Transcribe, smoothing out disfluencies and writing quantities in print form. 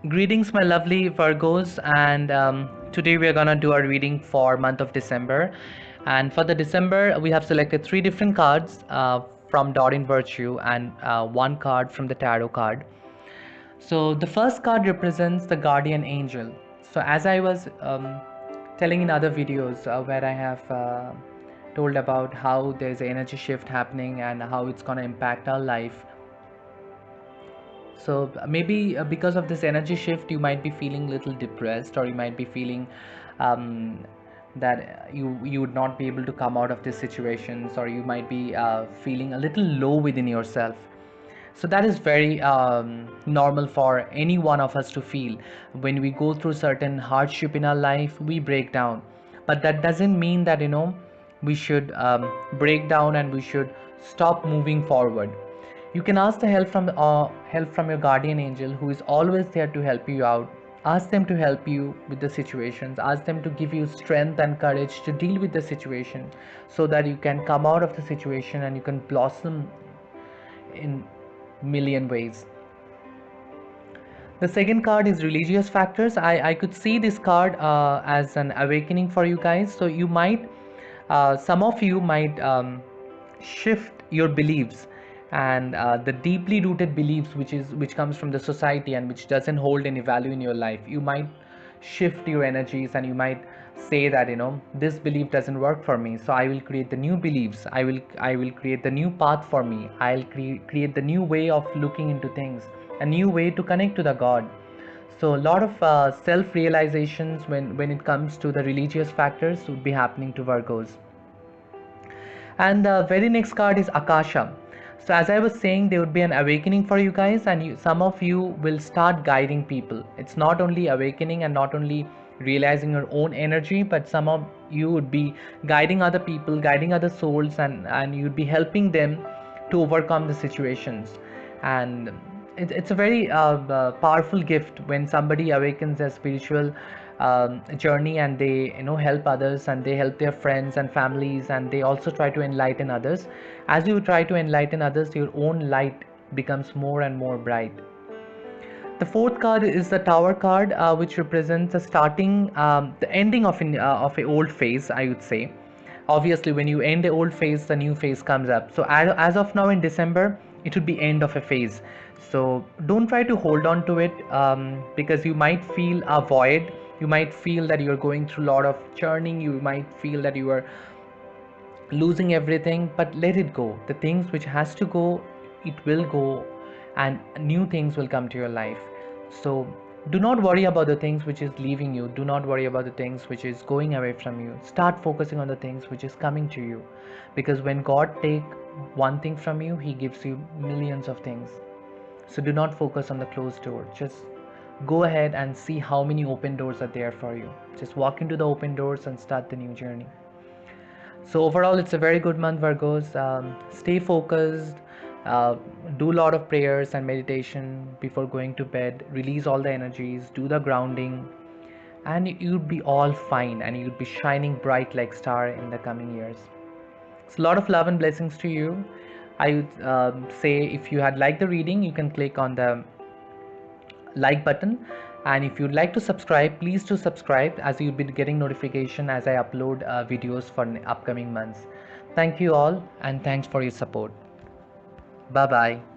Greetings, my lovely Virgos, and today we are gonna do our reading for month of December. And for the December, we have selected three different cards from Doreen Virtue and one card from the Tarot card. So the first card represents the Guardian Angel. So as I was telling in other videos where I have told about how there's an energy shift happening and how it's gonna impact our life, so maybe because of this energy shift you might be feeling a little depressed, or you might be feeling um, that you would not be able to come out of these situations, or you might be feeling a little low within yourself. So that is very normal for any one of us to feel. When we go through certain hardship in our life, we break down, but that doesn't mean that we should break down and we should stop moving forward. You can ask the help from your guardian angel, who is always there to help you out. Ask them to help you with the situations. Ask them to give you strength and courage to deal with the situation, so that you can come out of the situation and you can blossom in million ways. The second card is religious factors. I could see this card as an awakening for you guys. So you might, some of you might shift your beliefs, and the deeply rooted beliefs which comes from the society and which doesn't hold any value in your life. You might shift your energies and you might say that this belief doesn't work for me, so I will create the new beliefs. I will create the new path for me. I'll create the new way of looking into things, a new way to connect to the god. So a lot of self realizations when it comes to the religious factors would be happening to Virgos. And the very next card is Akasha. So as I was saying, there would be an awakening for you guys, and some of you will start guiding people. It's not only awakening and not only realizing your own energy, but some of you would be guiding other people, guiding other souls, and you'd be helping them to overcome the situations. And it's a very powerful gift when somebody awakens their spiritual journey, and they help others, and they help their friends and families, and they also try to enlighten others. As you try to enlighten others, your own light becomes more and more bright. The fourth card is the Tower card, which represents the starting, the ending of a old phase, I would say. Obviously, when you end the old phase, the new phase comes up. So as of now in December, it would be end of a phase. So don't try to hold on to it, because you might feel a void. You might feel that you're going through a lot of churning. You might feel that you are losing everything, but let it go. The things which has to go, it will go, and new things will come to your life. So do not worry about the things which is leaving you. Do not worry about the things which is going away from you. Start focusing on the things which is coming to you, because when God take one thing from you, he gives you millions of things. So do not focus on the closed door. Just go ahead and see how many open doors are there for you. Just walk into the open doors and start the new journey. So overall, it's a very good month, Virgos. Stay focused. Do a lot of prayers and meditation before going to bed. Release all the energies. Do the grounding, and you'd be all fine, and you'd be shining bright like star in the coming years. It's a lot of love and blessings to you. I would say, if you had liked the reading, you can click on the like button, and if you'd like to subscribe, please do subscribe, as you'll be getting notification as I upload videos for upcoming months. Thank you all, and thanks for your support. Bye bye.